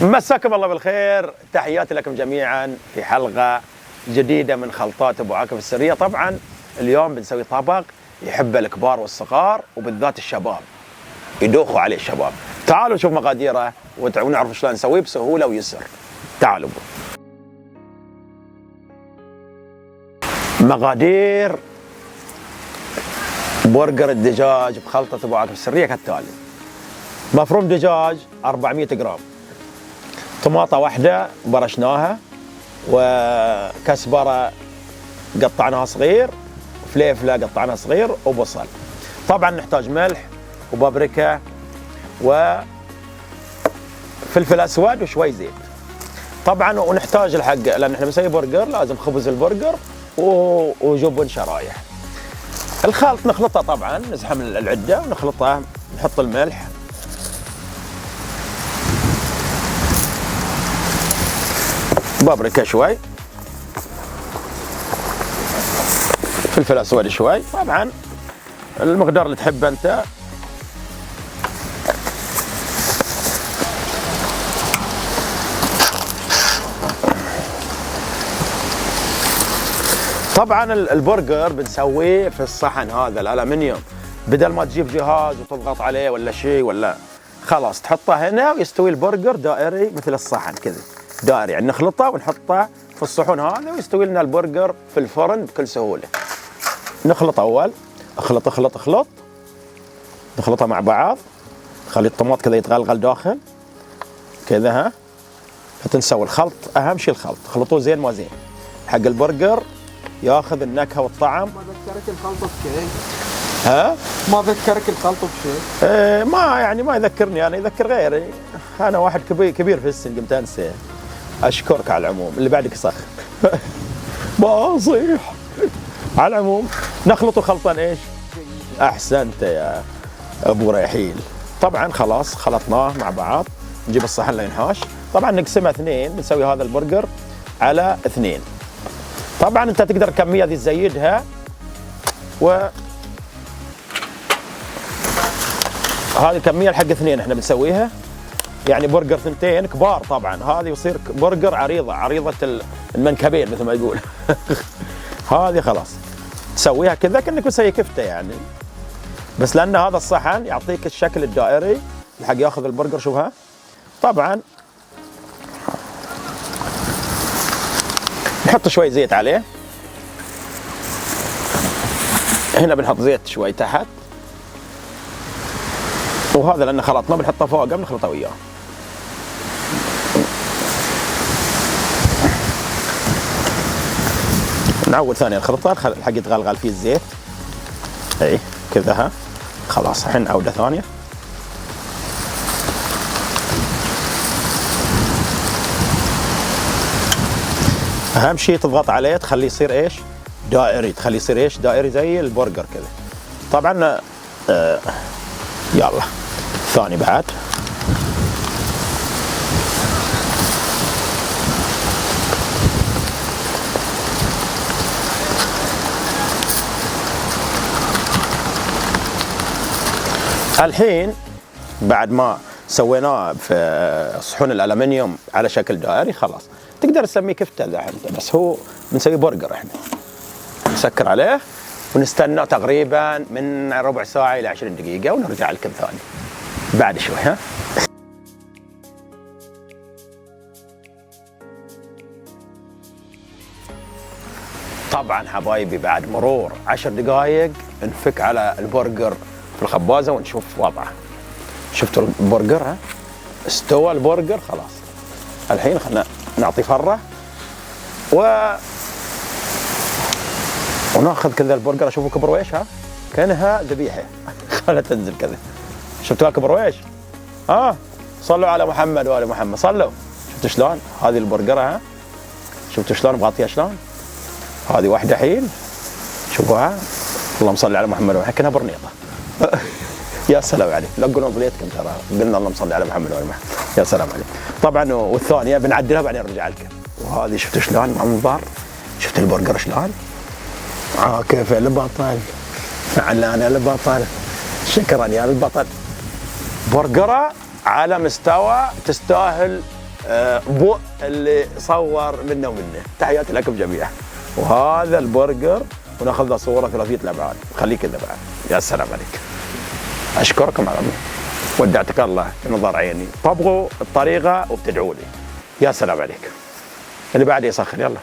مساكم الله بالخير، تحياتي لكم جميعا في حلقة جديدة من خلطات أبو عاكف السرية. طبعا اليوم بنسوي طبق يحبه الكبار والصغار وبالذات الشباب، يدوخوا عليه الشباب. تعالوا نشوف مقاديره ونعرف شلون نسويه بسهولة ويسر. تعالوا. مقادير برجر الدجاج بخلطة أبو عاكف السرية كالتالي: مفروم دجاج 400 جرام، طماطة واحدة برشناها، وكزبرة قطعناها صغير، فليفلة قطعناها صغير، وبصل. طبعا نحتاج ملح وبابريكا وفلفل اسود وشوي زيت. طبعا ونحتاج الحق، لان احنا بنسوي برجر لازم خبز البرجر وجبن شرايح. الخلط نخلطه، طبعا نزحم العده ونخلطه، نحط الملح، بابريكا شوي، فلفل اسود شوي، طبعا المقدار اللي تحبه انت. طبعا البرجر بنسويه في الصحن هذا الالمنيوم، بدل ما تجيب جهاز وتضغط عليه ولا شيء، ولا خلاص تحطه هنا ويستوي البرجر دائري مثل الصحن كذا دائري. يعني نخلطه ونحطه في الصحون هذا ويستوي لنا البرجر في الفرن بكل سهوله. نخلط اول، اخلط نخلطها مع بعض، نخلي الطماط كذا يتغلغل داخل كذا. ها، لا تنسوا الخلط، اهم شيء الخلط، خلطوه زين ما زين حق البرجر ياخذ النكهه والطعم. ما ذكرك الخلطه بشيء؟ ها؟ ما ذكرك الخلطه بشيء؟ ما يذكرني، انا يذكر غيري. انا واحد كبير في السن، قمت انسى. اشكرك على العموم، اللي بعدك يسخ. ما اصيح. على العموم نخلطه خلطان ايش؟ احسنت يا ابو ريحيل. طبعا خلاص خلطناه مع بعض، نجيب الصحن اللي ينحاش. طبعا نقسمها اثنين، بنسوي هذا البرجر على اثنين. طبعا انت تقدر الكميه ذي تزيدها، و هذه الكميه حق اثنين احنا بنسويها، يعني برجر ثنتين كبار. طبعا هذه يصير برجر عريضه المنكبين مثل ما يقول. هذه خلاص تسويها كذا كأنك مسوي كفته يعني، بس لان هذا الصحن يعطيك الشكل الدائري حق ياخذ البرجر. شوفها. طبعا نحط شوي زيت عليه، هنا بنحط زيت شوي تحت، وهذا لأنه خلطنا بنحطه فوقه، بنخلطه وياه. نعود ثانية الخلطة الحق يتغلغل فيه الزيت. اي كذا. ها خلاص، الحين نعوده ثانية. اهم شيء تضغط عليه تخليه يصير ايش؟ دائري، تخليه يصير ايش؟ دائري زي البرجر كذا. طبعا يلا ثاني بعد. الحين بعد ما سويناه في صحون الالمنيوم على شكل دائري، خلاص تقدر تسميه كفته اذا انت، بس هو بنسوي برجر. احنا نسكر عليه ونستنى تقريبا من ربع ساعه الى 20 دقيقه، ونرجع لكم ثاني بعد شوي. ها، طبعا حبايبي بعد مرور 10 دقائق نفك على البرجر في الخبازه ونشوف وضعه. شفتوا البرجر؟ ها، استوى البرجر خلاص. الحين خلنا نعطي فره وناخذ كذا البرجر. اشوفوا كبرويش، ها كانها ذبيحه. خلها تنزل كذا. شفتوا كبرويش؟ صلوا على محمد وآل محمد، صلوا. شفتوا شلون هذه البرجره؟ ها، شفتوا شلون مغطيه شلون؟ هذه واحده حين، شوفوها. اللهم صل على محمد وآل محمد، كانها برنيطه. يا سلام عليك، لا تقولون ضليتكم، ترى قلنا اللهم صل على محمد وآل محمد. يا سلام عليك. طبعا والثانيه بنعدلها بعدين نرجع لكم. وهذه شفتوا شلون منظر؟ شفت البرجر شلون؟ كيف البطل؟ علانة البطل، شكرا يا البطل. برجرة على مستوى تستاهل بو اللي صور منا ومنه. تحياتي لكم جميعا. وهذا البرجر وناخذ له صوره ثلاثيه الابعاد، خليه كذا بعد. يا سلام عليك. اشكركم على ودعتك الله في نظر عيني. طبقوا الطريقه وبتدعوا لي. يا سلام عليك. اللي بعد يسخر يلا.